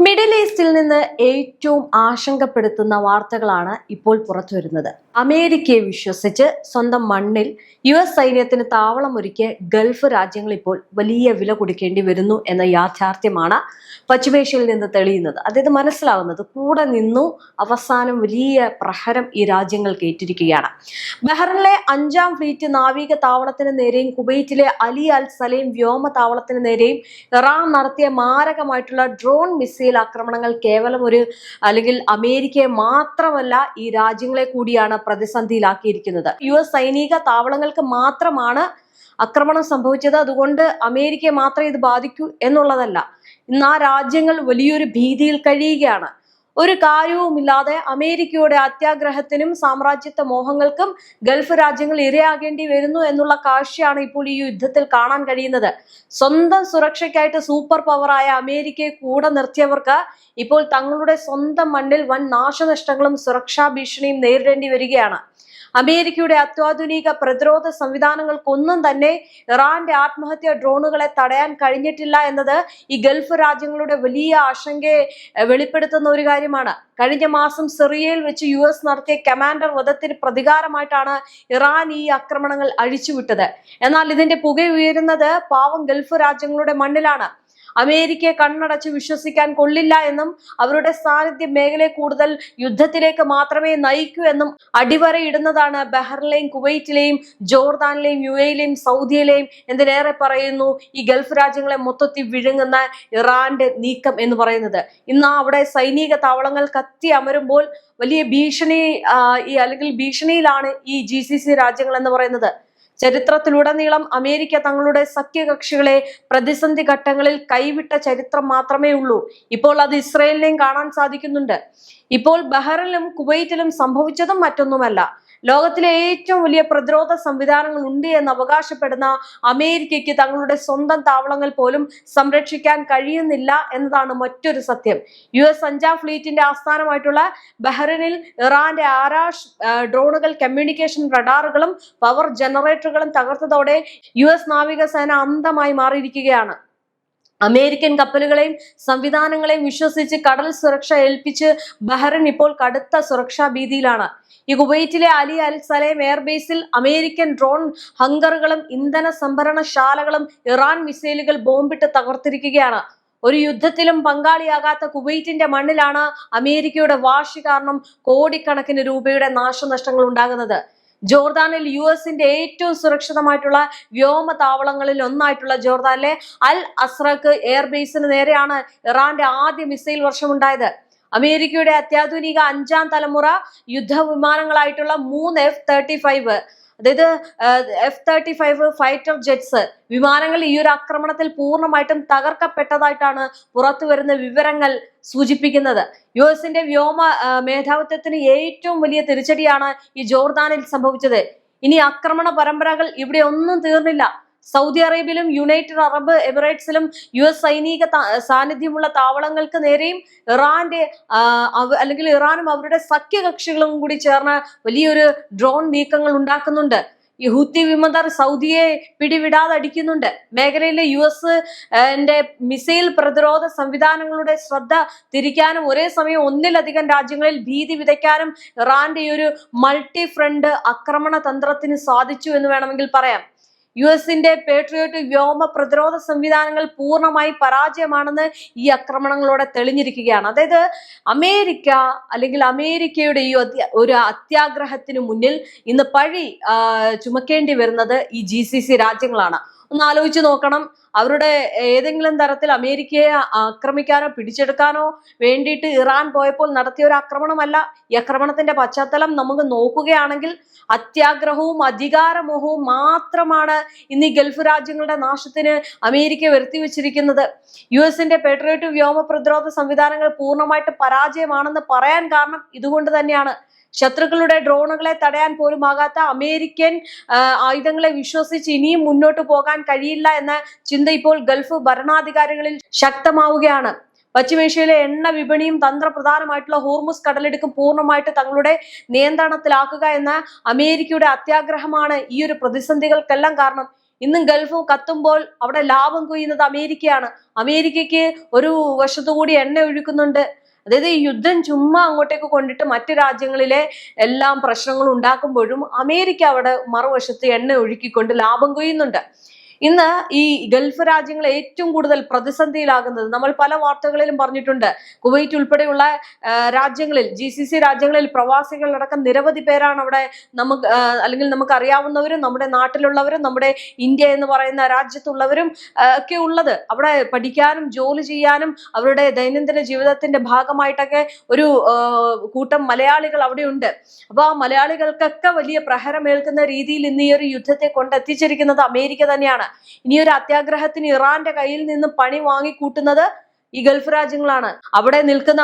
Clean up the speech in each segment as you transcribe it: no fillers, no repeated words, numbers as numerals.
Middle ഈസ്റ്റിൽ നിന്ന് ഏറ്റവും ആശങ്കപ്പെടുത്തുന്ന വാർത്തകളാണ് ഇപ്പോൾ പുറത്തുവരുന്നത്. അമേരിക്കയെ വിശ്വസിച്ച് സ്വന്തം മണ്ണിൽ US സൈന്യത്തിന് താവളമൊരുക്കിയ ഗൾഫ് രാജ്യങ്ങൾ ഇപ്പോൾ വലിയ വില കൊടുക്കേണ്ടി വരുന്നു എന്ന യാഥാർത്ഥ്യമാണ് പശ്ചിമേഷ്യയിൽ നിന്ന് തെളിയുന്നത്. അതായത് മനസ്സിലാവുന്നത് കൂടെ നിന്നു അവസാനം വലിയ പ്രഹരം ഈ രാജ്യങ്ങൾക്ക് ഏറ്റിരിക്കുകയാണ്. ബഹ്റിനിലെ 5ാം ഫ്ലീറ്റ് നാവിക താവളത്തിന് നേരെയും കുവൈറ്റിലെ അലി അൽ സലൈം വ്യോമ താവളത്തിന് നേരെയും ഇറാൻ നടത്തിയ മാരകമായിട്ടുള്ള ഡ്രോൺ മിസൈൽ ആക്രമണങ്ങൾ കേവലം അല്ലെങ്കിൽ അമേരിക്കയെ മാത്രമല്ല ഈ രാജ്യങ്ങളെ കൂടിയാണ് പ്രതിസന്ധിയിലാക്കിയിരിക്കുന്നത്. US സൈനിക താവളങ്ങൾക്ക് മാത്രമാണ് ആക്രമണം സംഭവിച്ചത്. അതുകൊണ്ട് അമേരിക്കയെ മാത്രമേ ഇത് ബാധിക്കൂ എന്നുള്ളതല്ല. ഇന്ന് ആ രാജ്യങ്ങൾ വലിയൊരു ഭീതിയിൽ കഴിയുകയാണ്. ഒരു കാര്യവുമില്ലാതെ അമേരിക്കയുടെ അത്യാഗ്രഹത്തിനും സാമ്രാജ്യത്വ മോഹങ്ങൾക്കും ഗൾഫ് രാജ്യങ്ങൾ ഇരയാകേണ്ടി വരുന്നു എന്നുള്ള കാഴ്ചയാണ് ഇപ്പോൾ ഈ യുദ്ധത്തിൽ കാണാൻ കഴിയുന്നത്. സ്വന്തം സുരക്ഷയ്ക്കായിട്ട് സൂപ്പർ പവറായ അമേരിക്കയെ കൂടെ നിർത്തിയവർക്ക് ഇപ്പോൾ തങ്ങളുടെ സ്വന്തം മണ്ണിൽ വൻ നാശനഷ്ടങ്ങളും സുരക്ഷാ ഭീഷണിയും നേരിടേണ്ടി വരികയാണ്. അമേരിക്കയുടെ അത്യാധുനിക പ്രതിരോധ സംവിധാനങ്ങൾക്കൊന്നും തന്നെ ഇറാന്റെ ആത്മഹത്യാ ഡ്രോണുകളെ തടയാൻ കഴിഞ്ഞിട്ടില്ല എന്നത് ഈ ഗൾഫ് രാജ്യങ്ങളുടെ വലിയ ആശങ്കയെ വെളിപ്പെടുത്തുന്ന ഒരു കാര്യമാണ്. കഴിഞ്ഞ മാസം സിറിയയിൽ വെച്ച് US നടത്തിയ കമാൻഡർ വധത്തിന് പ്രതികാരമായിട്ടാണ് ഇറാൻ ഈ ആക്രമണങ്ങൾ അഴിച്ചുവിട്ടത്. എന്നാൽ ഇതിന്റെ പുകയുയരുന്നത് പാവം ഗൾഫ് രാജ്യങ്ങളുടെ മണ്ണിലാണ്. അമേരിക്കയെ കണ്ണടച്ച് വിശ്വസിക്കാൻ കൊള്ളില്ല എന്നും അവരുടെ സാന്നിധ്യം മേഖലയെ കൂടുതൽ യുദ്ധത്തിലേക്ക് മാത്രമേ നയിക്കൂ എന്നും അടിവരയിടുന്നതാണ് ബഹ്റിനിലെയും കുവൈറ്റിലെയും ജോർദാനിലെയും UAE-ലെയും സൗദിയിലെയും എന്തിനേറെ പറയുന്നു ഈ ഗൾഫ് രാജ്യങ്ങളെ മൊത്തത്തിൽ വിഴുങ്ങുന്ന ഇറാന്റെ നീക്കം എന്ന് പറയുന്നത്. ഇന്ന് അവിടെ സൈനിക താവളങ്ങൾ കത്തി അമരുമ്പോൾ വലിയ ഭീഷണിയിലാണ് ഈ GCC രാജ്യങ്ങൾ എന്ന് പറയുന്നത്. ചരിത്രത്തിലുടനീളം അമേരിക്ക തങ്ങളുടെ സഖ്യകക്ഷികളെ പ്രതിസന്ധി ഘട്ടങ്ങളിൽ കൈവിട്ട ചരിത്രം മാത്രമേ ഉള്ളൂ. ഇപ്പോൾ അത് ഇസ്രയേലിനെയും കാണാൻ സാധിക്കുന്നുണ്ട്. ഇപ്പോൾ ബഹ്റിനിലും കുവൈറ്റിലും സംഭവിച്ചതും മറ്റൊന്നുമല്ല. ലോകത്തിലെ ഏറ്റവും വലിയ പ്രതിരോധ സംവിധാനങ്ങൾ ഉണ്ട് എന്ന് അവകാശപ്പെടുന്ന അമേരിക്കയ്ക്ക് തങ്ങളുടെ സ്വന്തം താവളങ്ങൾ പോലും സംരക്ഷിക്കാൻ കഴിയുന്നില്ല എന്നതാണ് മറ്റൊരു സത്യം. US 5ാം ഫ്ലീറ്റിന്റെ ആസ്ഥാനമായിട്ടുള്ള ബഹ്റിനിൽ ഇറാന്റെ ആരാഷ് ഡ്രോണുകൾ, കമ്മ്യൂണിക്കേഷൻ റഡാറുകളും പവർ ജനറേറ്ററുകളും തകർത്തതോടെ US നാവികസേന അന്ധമായി മാറിയിരിക്കുകയാണ്. അമേരിക്കൻ കപ്പലുകളെയും സംവിധാനങ്ങളെയും വിശ്വസിച്ച് കടൽ സുരക്ഷ ഏൽപ്പിച്ച് ബഹ്റിൻ ഇപ്പോൾ കടുത്ത സുരക്ഷാ ഭീതിയിലാണ്. ഈ കുവൈറ്റിലെ അലി അൽ സലൈം എയർബേസിൽ അമേരിക്കൻ ഡ്രോൺ ഹങ്കറുകളും ഇന്ധന സംഭരണശാലകളും ഇറാൻ മിസൈലുകൾ ബോംബിട്ട് തകർത്തിരിക്കുകയാണ്. ഒരു യുദ്ധത്തിലും പങ്കാളിയാകാത്ത കുവൈറ്റിന്റെ മണ്ണിലാണ് അമേരിക്കയുടെ വാശി കാരണം കോടിക്കണക്കിന് രൂപയുടെ നാശനഷ്ടങ്ങൾ ഉണ്ടാകുന്നത്. ജോർദാനിൽ US-ന്റെ ഏറ്റവും സുരക്ഷിതമായിട്ടുള്ള വ്യോമ താവളങ്ങളിൽ ഒന്നായിട്ടുള്ള ജോർദാനിലെ അൽ അസ്രഖ് എയർബേസിന് നേരെയാണ് ഇറാന്റെ ആദ്യ മിസൈൽ വർഷമുണ്ടായത്. അമേരിക്കയുടെ അത്യാധുനിക 5ാം തലമുറ യുദ്ധവിമാനങ്ങളായിട്ടുള്ള 3 F-35 അതായത് F-35 ഫൈറ്റർ ജെറ്റ്സ് വിമാനങ്ങൾ ഈ ഒരു ആക്രമണത്തിൽ പൂർണ്ണമായിട്ടും തകർക്കപ്പെട്ടതായിട്ടാണ് പുറത്തു വരുന്ന വിവരങ്ങൾ സൂചിപ്പിക്കുന്നത്. US-ന്റെ വ്യോമ മേധാവിത്വത്തിന് ഏറ്റവും വലിയ തിരിച്ചടിയാണ് ഈ ജോർദാനിൽ സംഭവിച്ചത്. ഇനി ആക്രമണ പരമ്പരകൾ ഇവിടെ ഒന്നും തീർന്നില്ല. സൗദി അറേബ്യയിലും യുണൈറ്റഡ് അറബ് എമിറേറ്റ്സിലും US സൈനിക സാന്നിധ്യമുള്ള താവളങ്ങൾക്ക് നേരെയും ഇറാനും അവരുടെ സഖ്യകക്ഷികളും കൂടി ചേർന്ന് വലിയൊരു ഡ്രോൺ നീക്കങ്ങൾ ഉണ്ടാക്കുന്നുണ്ട്. ഈ ഹൂത്തി വിമതർ സൗദിയെ പിടിവിടാതെ അടിക്കുന്നുണ്ട്. മേഖലയിലെ US-ന്റെ മിസൈൽ പ്രതിരോധ സംവിധാനങ്ങളുടെ ശ്രദ്ധ തിരിക്കാനും ഒരേ സമയം ഒന്നിലധികം രാജ്യങ്ങളിൽ ഭീതി വിതയ്ക്കാനും ഇറാന്റെ ഒരു മൾട്ടി ഫ്രണ്ട് ആക്രമണ തന്ത്രത്തിന് സാധിച്ചു എന്ന് വേണമെങ്കിൽ പറയാം. US-ന്റെ പേട്രിയോട്ട് വ്യോമ പ്രതിരോധ സംവിധാനങ്ങൾ പൂർണ്ണമായി പരാജയമാണെന്ന് ഈ ആക്രമണങ്ങളോടെ തെളിഞ്ഞിരിക്കുകയാണ്. അതായത് അമേരിക്കയുടെ ഈ ഒരു അത്യാഗ്രഹത്തിന് മുന്നിൽ ഇന്ന് പഴി ചുമക്കേണ്ടി വരുന്നത് ഈ GCC രാജ്യങ്ങളാണ്. ഒന്ന് ആലോചിച്ച് നോക്കണം. അവരുടെ ഏതെങ്കിലും തരത്തിൽ അമേരിക്കയെ ആക്രമിക്കാനോ പിടിച്ചെടുക്കാനോ വേണ്ടിയിട്ട് ഇറാൻ പോയപ്പോൾ നടത്തിയ ഒരു ആക്രമണമല്ല. ഈ ആക്രമണത്തിന്റെ പശ്ചാത്തലം നമുക്ക് നോക്കുകയാണെങ്കിൽ അത്യാഗ്രഹവും അധികാരമോഹവും മാത്രമാണ് ഇന്ന് ഈ ഗൾഫ് രാജ്യങ്ങളുടെ നാശത്തിന് അമേരിക്ക വരുത്തി വെച്ചിരിക്കുന്നത്. US-ന്റെ പേട്രിയോട്ട് വ്യോമ പ്രതിരോധ സംവിധാനങ്ങൾ പൂർണ്ണമായിട്ട് പരാജയമാണെന്ന് പറയാൻ കാരണം ഇതുകൊണ്ട് തന്നെയാണ്. ശത്രുക്കളുടെ ഡ്രോണുകളെ തടയാൻ പോലും ആകാത്ത അമേരിക്കൻ ആയുധങ്ങളെ വിശ്വസിച്ച് ഇനിയും മുന്നോട്ട് പോകാൻ കഴിയില്ല എന്ന ചിന്ത ഇപ്പോൾ ഗൾഫ് ഭരണാധികാരികളിൽ ശക്തമാവുകയാണ്. പശ്ചിമേഷ്യയിലെ എണ്ണ വിപണിയും തന്ത്രപ്രധാനമായിട്ടുള്ള ഹോർമുസ് കടലിടുക്കും പൂർണ്ണമായിട്ട് തങ്ങളുടെ നിയന്ത്രണത്തിലാക്കുക എന്ന അമേരിക്കയുടെ അത്യാഗ്രഹമാണ് ഈ ഒരു പ്രതിസന്ധികൾക്കെല്ലാം കാരണം. ഇന്നും ഗൾഫ് കത്തുമ്പോൾ അവിടെ ലാഭം കൊയ്യുന്നത് അമേരിക്കയാണ്. അമേരിക്കയ്ക്ക് ഒരു വശത്തുകൂടി എണ്ണ ഒഴുക്കുന്നുണ്ട്. അതായത് ഈ യുദ്ധം ചുമ്മാ അങ്ങോട്ടേക്ക് കൊണ്ടിട്ട് മറ്റു രാജ്യങ്ങളിലെ എല്ലാം പ്രശ്നങ്ങൾ ഉണ്ടാക്കുമ്പോഴും അമേരിക്ക അവിടെ മറുവശത്ത് എണ്ണ ഒഴുക്കിക്കൊണ്ട് ലാഭം കൊയ്യുന്നുണ്ട്. ഇന്ന് ഈ ഗൾഫ് രാജ്യങ്ങൾ ഏറ്റവും കൂടുതൽ പ്രതിസന്ധിയിലാകുന്നത് നമ്മൾ പല വാർത്തകളിലും പറഞ്ഞിട്ടുണ്ട്. കുവൈറ്റ് ഉൾപ്പെടെയുള്ള രാജ്യങ്ങളിൽ, GCC രാജ്യങ്ങളിൽ പ്രവാസികളടക്കം നിരവധി പേരാണ് അവിടെ അല്ലെങ്കിൽ നമുക്ക് അറിയാവുന്നവരും നമ്മുടെ നാട്ടിലുള്ളവരും നമ്മുടെ ഇന്ത്യ എന്ന് പറയുന്ന രാജ്യത്തുള്ളവരും ഒക്കെ ഉള്ളത്. അവിടെ പഠിക്കാനും ജോലി ചെയ്യാനും അവരുടെ ദൈനംദിന ജീവിതത്തിന്റെ ഭാഗമായിട്ടൊക്കെ ഒരു കൂട്ടം മലയാളികൾ അവിടെ ഉണ്ട്. അപ്പൊ ആ മലയാളികൾക്കൊക്കെ വലിയ പ്രഹരമേൽക്കുന്ന രീതിയിൽ ഇന്ന് ഈ ഒരു യുദ്ധത്തെ കൊണ്ടെത്തിച്ചിരിക്കുന്നത് അമേരിക്ക തന്നെയാണ്. ഇനിയൊരു അത്യാഗ്രഹത്തിന് ഇറാന്റെ കയ്യിൽ നിന്നും പണി വാങ്ങിക്കൂട്ടുന്നത് ഈ ഗൾഫ് രാജ്യങ്ങളാണ്. അവിടെ നിൽക്കുന്ന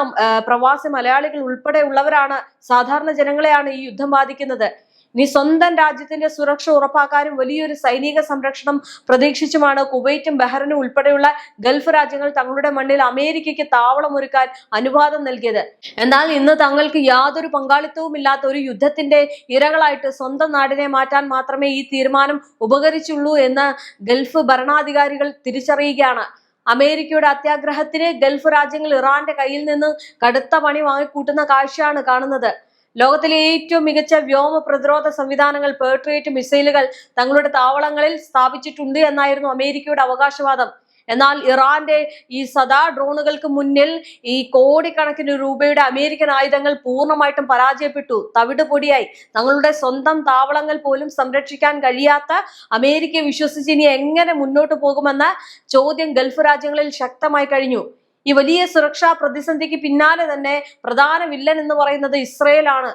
പ്രവാസി മലയാളികൾ ഉൾപ്പെടെ ഉള്ളവരാണ്, സാധാരണ ജനങ്ങളെയാണ് ഈ യുദ്ധം ബാധിക്കുന്നത്. ഇനി സ്വന്തം രാജ്യത്തിന്റെ സുരക്ഷ ഉറപ്പാക്കാനും വലിയൊരു സൈനിക സംരക്ഷണം പ്രതീക്ഷിച്ചുമാണ് കുവൈറ്റും ബഹ്റൈനും ഉൾപ്പെടെയുള്ള ഗൾഫ് രാജ്യങ്ങൾ തങ്ങളുടെ മണ്ണിൽ അമേരിക്കയ്ക്ക് താവളമൊരുക്കാൻ അനുവാദം നൽകിയത്. എന്നാൽ ഇന്ന് തങ്ങൾക്ക് യാതൊരു പങ്കാളിത്തവും ഇല്ലാത്ത ഒരു യുദ്ധത്തിന്റെ ഇരകളായിട്ട് സ്വന്തം നാടിനെ മാറ്റാൻ മാത്രമേ ഈ തീരുമാനം ഉപകരിച്ചുള്ളൂ എന്ന് ഗൾഫ് ഭരണാധികാരികൾ തിരിച്ചറിയുകയാണ്. അമേരിക്കയുടെ അത്യാഗ്രഹത്തിന് ഗൾഫ് രാജ്യങ്ങൾ ഇറാന്റെ കയ്യിൽ നിന്ന് കടുത്ത പണി വാങ്ങിക്കൂട്ടുന്ന കാഴ്ചയാണ് കാണുന്നത്. ലോകത്തിലെ ഏറ്റവും മികച്ച വ്യോമ പ്രതിരോധ സംവിധാനങ്ങൾ, പേട്രിയറ്റ് മിസൈലുകൾ തങ്ങളുടെ താവളങ്ങളിൽ സ്ഥാപിച്ചിട്ടുണ്ട് എന്നായിരുന്നു അമേരിക്കയുടെ അവകാശവാദം. എന്നാൽ ഇറാന്റെ ഈ സദാ ഡ്രോണുകൾക്ക് മുന്നിൽ ഈ കോടിക്കണക്കിന് രൂപയുടെ അമേരിക്കൻ ആയുധങ്ങൾ പൂർണ്ണമായിട്ടും പരാജയപ്പെട്ടു, തവിട് പൊടിയായി. തങ്ങളുടെ സ്വന്തം താവളങ്ങൾ പോലും സംരക്ഷിക്കാൻ കഴിയാത്ത അമേരിക്കയെ വിശ്വസിച്ച് ഇനി എങ്ങനെ മുന്നോട്ട് പോകുമെന്ന ചോദ്യം ഗൾഫ് രാജ്യങ്ങളിൽ ശക്തമായി കഴിഞ്ഞു. ഈ വലിയ സുരക്ഷാ പ്രതിസന്ധിക്ക് പിന്നാലെ തന്നെ പ്രധാന വില്ലൻ എന്ന് പറയുന്നത് ഇസ്രയേലാണ്.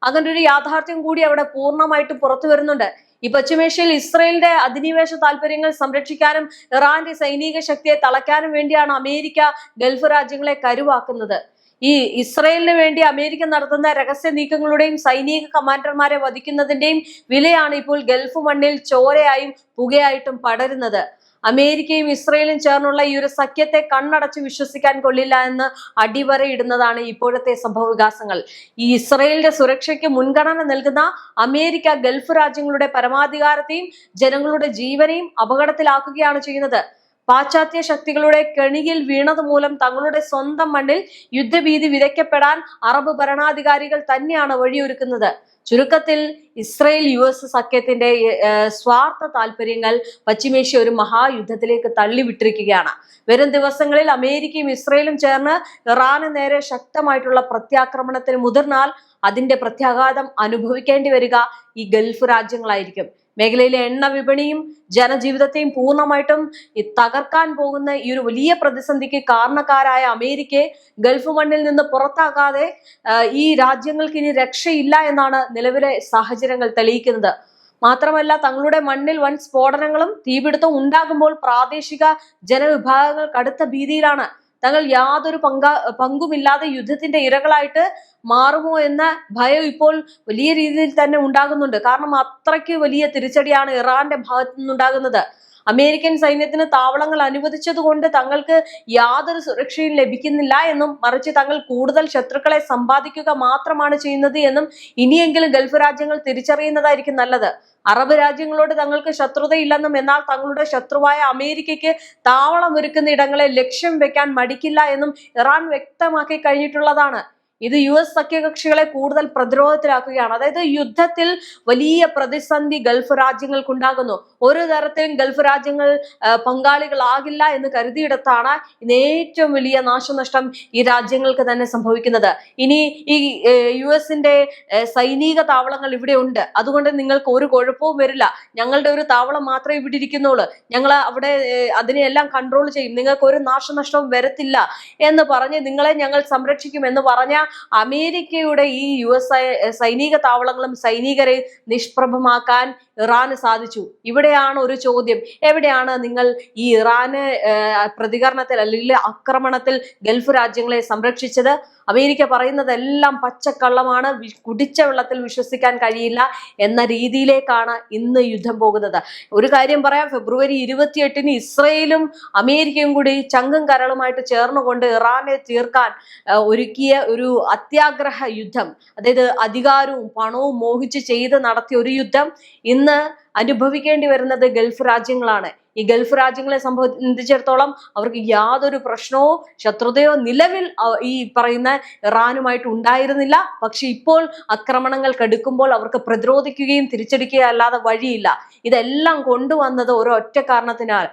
അങ്ങനെ ഒരു യാഥാർത്ഥ്യം കൂടി അവിടെ പൂർണ്ണമായിട്ട് പുറത്തു വരുന്നുണ്ട്. ഈ പശ്ചിമേഷ്യയിൽ ഇസ്രയേലിന്റെ അധിനിവേശ താല്പര്യങ്ങൾ സംരക്ഷിക്കാനും ഇറാന്റെ സൈനിക ശക്തിയെ തളയ്ക്കാനും വേണ്ടിയാണ് അമേരിക്ക ഗൾഫ് രാജ്യങ്ങളെ കരുവാക്കുന്നത്. ഈ ഇസ്രയേലിന് വേണ്ടി അമേരിക്ക നടത്തുന്ന രഹസ്യ നീക്കങ്ങളുടെയും സൈനിക കമാൻഡർമാരെ വധിക്കുന്നതിന്റെയും വിലയാണ് ഇപ്പോൾ ഗൾഫ് മണ്ണിൽ ചോരയായും പുകയായിട്ടും പടരുന്നത്. അമേരിക്കയും ഇസ്രയേലും ചേർന്നുള്ള ഈ ഒരു സഖ്യത്തെ കണ്ണടച്ച് വിശ്വസിക്കാൻ കൊള്ളില്ല എന്ന് അടിവരയിടുന്നതാണ് ഇപ്പോഴത്തെ സംഭവ വികാസങ്ങൾ. ഈ ഇസ്രയേലിന്റെ സുരക്ഷയ്ക്ക് മുൻഗണന നൽകുന്ന അമേരിക്ക ഗൾഫ് രാജ്യങ്ങളുടെ പരമാധികാരത്തെയും ജനങ്ങളുടെ ജീവനെയും അപകടത്തിലാക്കുകയാണ് ചെയ്യുന്നത്. പാശ്ചാത്യ ശക്തികളുടെ കെണിയിൽ വീണതുമൂലം തങ്ങളുടെ സ്വന്തം മണ്ണിൽ യുദ്ധഭീതി വിതയ്ക്കപ്പെടാൻ അറബ് ഭരണാധികാരികൾ തന്നെയാണ് വഴിയൊരുക്കുന്നത്. ചുരുക്കത്തിൽ ഇസ്രയേൽ US സഖ്യത്തിന്റെ സ്വാർത്ഥ താല്പര്യങ്ങൾ പശ്ചിമേഷ്യ ഒരു മഹായുദ്ധത്തിലേക്ക് തള്ളിവിട്ടിരിക്കുകയാണ്. വരും ദിവസങ്ങളിൽ അമേരിക്കയും ഇസ്രയേലും ചേർന്ന് ഇറാന് നേരെ ശക്തമായിട്ടുള്ള പ്രത്യാക്രമണത്തിന് മുതിർന്നാൽ അതിന്റെ പ്രത്യാഘാതം അനുഭവിക്കേണ്ടി വരിക ഈ ഗൾഫ് രാജ്യങ്ങളായിരിക്കും. മേഖലയിലെ എണ്ണ വിപണിയും ജനജീവിതത്തെയും പൂർണ്ണമായിട്ടും തകർക്കാൻ പോകുന്ന ഈ ഒരു വലിയ പ്രതിസന്ധിക്ക് കാരണക്കാരായ അമേരിക്കയെ ഗൾഫ് മണ്ണിൽ നിന്ന് പുറത്താക്കാതെ ഈ രാജ്യങ്ങൾക്ക് ഇനി രക്ഷയില്ല എന്നാണ് നിലവിലെ സാഹചര്യങ്ങൾ തെളിയിക്കുന്നത്. മാത്രമല്ല, തങ്ങളുടെ മണ്ണിൽ വൻ സ്ഫോടനങ്ങളും തീപിടുത്തവും ഉണ്ടാകുമ്പോൾ പ്രാദേശിക ജനവിഭാഗങ്ങൾ കടുത്ത ഭീതിയിലാണ്. തങ്ങൾ യാതൊരു പങ്കുമില്ലാതെ യുദ്ധത്തിന്റെ ഇരകളായിട്ട് മാറുമോ എന്ന ഭയം ഇപ്പോൾ വലിയ രീതിയിൽ തന്നെ ഉണ്ടാകുന്നുണ്ട്. കാരണം അത്രയ്ക്ക് വലിയ തിരിച്ചടിയാണ് ഇറാന്റെ ഭാഗത്തു നിന്നുണ്ടാകുന്നത്. അമേരിക്കൻ സൈന്യത്തിന് താവളങ്ങൾ അനുവദിച്ചതുകൊണ്ട് തങ്ങൾക്ക് യാതൊരു സുരക്ഷയും ലഭിക്കുന്നില്ല എന്നും മറിച്ച് തങ്ങൾ കൂടുതൽ ശത്രുക്കളെ സമ്പാദിക്കുക മാത്രമാണ് ചെയ്യുന്നത് എന്നും ഇനിയെങ്കിലും ഗൾഫ് രാജ്യങ്ങൾ തിരിച്ചറിയുന്നതായിരിക്കും നല്ലത്. അറബ് രാജ്യങ്ങളോട് തങ്ങൾക്ക് ശത്രുതയില്ലെന്നും എന്നാൽ തങ്ങളുടെ ശത്രുവായ അമേരിക്കയ്ക്ക് താവളം ഒരുക്കുന്ന ഇടങ്ങളെ ലക്ഷ്യം വെക്കാൻ മടിക്കില്ല എന്നും ഇറാൻ വ്യക്തമാക്കി കഴിഞ്ഞിട്ടുള്ളതാണ്. ഇത് US സഖ്യകക്ഷികളെ കൂടുതൽ പ്രതിരോധത്തിലാക്കുകയാണ്. അതായത് യുദ്ധത്തിൽ വലിയ പ്രതിസന്ധി ഗൾഫ് രാജ്യങ്ങൾക്കുണ്ടാകുന്നു. ഒരു തരത്തിലും ഗൾഫ് രാജ്യങ്ങൾ പങ്കാളികളാകില്ല എന്ന് കരുതിയിടത്താണ് ഇന്ന് ഏറ്റവും വലിയ നാശനഷ്ടം ഈ രാജ്യങ്ങൾക്ക് തന്നെ സംഭവിക്കുന്നത്. ഇനി ഈ US-ന്റെ സൈനിക താവളങ്ങൾ ഇവിടെ ഉണ്ട്, അതുകൊണ്ട് നിങ്ങൾക്ക് ഒരു കുഴപ്പവും വരില്ല, ഞങ്ങളുടെ ഒരു താവളം മാത്രമേ ഇവിടെ ഇരിക്കുന്നുള്ളൂ, ഞങ്ങൾ അവിടെ അതിനെല്ലാം കൺട്രോൾ ചെയ്യും, നിങ്ങൾക്ക് ഒരു നാശനഷ്ടവും വരത്തില്ല എന്ന് പറഞ്ഞ് നിങ്ങളെ ഞങ്ങൾ സംരക്ഷിക്കും എന്ന് പറഞ്ഞ അമേരിക്കയുടെ ഈ US സൈനിക താവളങ്ങളും സൈനികരെ നിഷ്പ്രഭമാക്കാൻ ഇറാന് സാധിച്ചു. ഇവിടെയാണ് ഒരു ചോദ്യം, എവിടെയാണ് നിങ്ങൾ ഈ ഇറാന് പ്രതികരണത്തിൽ അല്ലെങ്കിൽ ആക്രമണത്തിൽ ഗൾഫ് രാജ്യങ്ങളെ സംരക്ഷിച്ചത്? അമേരിക്ക പറയുന്നതെല്ലാം പച്ചക്കള്ളമാണ്, കുടിച്ച വെള്ളത്തിൽ വിശ്വസിക്കാൻ കഴിയില്ല എന്ന രീതിയിലേക്കാണ് ഇന്ന് യുദ്ധം പോകുന്നത്. ഒരു കാര്യം പറയാം, ഫെബ്രുവരി 28-ന് ഇസ്രയേലും അമേരിക്കയും കൂടി ചങ്കും കരളുമായിട്ട് ചേർന്നുകൊണ്ട് ഇറാനെ തീർക്കാൻ ഒരുക്കിയ ഒരു അത്യാഗ്രഹ യുദ്ധം, അതായത് അധികാരവും പണവും മോഹിച്ച് ചെയ്ത് നടത്തിയ ഒരു യുദ്ധം ഇന്ന് അനുഭവിക്കേണ്ടി വരുന്നത് ഗൾഫ് രാജ്യങ്ങളാണ്. ഈ ഗൾഫ് രാജ്യങ്ങളെ സംബന്ധിച്ചിടത്തോളം അവർക്ക് യാതൊരു പ്രശ്നമോ ശത്രുതയോ നിലവിൽ ഈ പറയുന്ന ഇറാനുമായിട്ട് ഉണ്ടായിരുന്നില്ല. പക്ഷെ ഇപ്പോൾ ആക്രമണങ്ങൾ കടുക്കുമ്പോൾ അവർക്ക് പ്രതിരോധിക്കുകയും തിരിച്ചടിക്കുകയും അല്ലാതെ വഴിയില്ല. ഇതെല്ലാം കൊണ്ടുവന്നത് ഒരൊറ്റ കാരണത്തിനാൽ.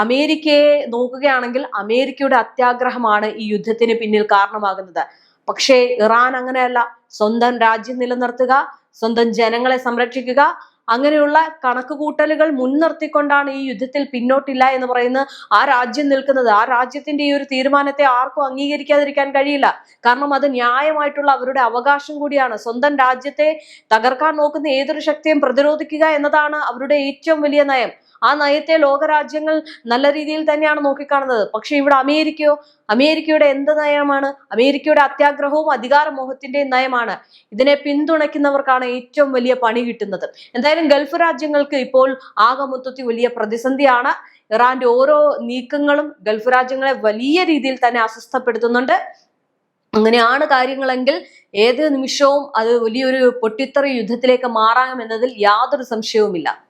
അമേരിക്കയെ നോക്കുകയാണെങ്കിൽ അമേരിക്കയുടെ അത്യാഗ്രഹമാണ് ഈ യുദ്ധത്തിന് പിന്നിൽ കാരണമാകുന്നത്. പക്ഷേ ഇറാൻ അങ്ങനെയല്ല. സ്വന്തം രാജ്യം നിലനിർത്തുക, സ്വന്തം ജനങ്ങളെ സംരക്ഷിക്കുക, അങ്ങനെയുള്ള കണക്കുകൂട്ടലുകൾ മുൻനിർത്തിക്കൊണ്ടാണ് ഈ യുദ്ധത്തിൽ പിന്നോട്ടില്ല എന്ന് പറയുന്ന ആ രാജ്യം നിൽക്കുന്നത്. ആ രാജ്യത്തിന്റെ ഈ ഒരു തീരുമാനത്തെ ആർക്കും അംഗീകരിക്കാതിരിക്കാൻ കഴിയില്ല. കാരണം അത് ന്യായമായിട്ടുള്ള അവരുടെ അവകാശം കൂടിയാണ്. സ്വന്തം രാജ്യത്തെ തകർക്കാൻ നോക്കുന്ന ഏതൊരു ശക്തിയും പ്രതിരോധിക്കുക എന്നതാണ് അവരുടെ ഏറ്റവും വലിയ നയം. ആ നയത്തെ ലോകരാജ്യങ്ങൾ നല്ല രീതിയിൽ തന്നെയാണ് നോക്കിക്കാണുന്നത്. പക്ഷെ ഇവിടെ അമേരിക്കയുടെ എന്ത് നയമാണ്? അമേരിക്കയുടെ അത്യാഗ്രഹവും അധികാരമോഹത്തിന്റെയും നയമാണ്. ഇതിനെ പിന്തുണയ്ക്കുന്നവർക്കാണ് ഏറ്റവും വലിയ പണി കിട്ടുന്നത്. എന്തായാലും ഗൾഫ് രാജ്യങ്ങൾക്ക് ഇപ്പോൾ ആകെ മൊത്തത്തിൽ വലിയ പ്രതിസന്ധിയാണ്. ഇറാന്റെ ഓരോ നീക്കങ്ങളും ഗൾഫ് രാജ്യങ്ങളെ വലിയ രീതിയിൽ തന്നെ അസ്വസ്ഥപ്പെടുത്തുന്നുണ്ട്. അങ്ങനെയാണ് കാര്യങ്ങളെങ്കിൽ ഏത് നിമിഷവും അത് വലിയൊരു പൊട്ടിത്തെറി യുദ്ധത്തിലേക്ക് മാറാമെന്നതിൽ യാതൊരു സംശയവുമില്ല.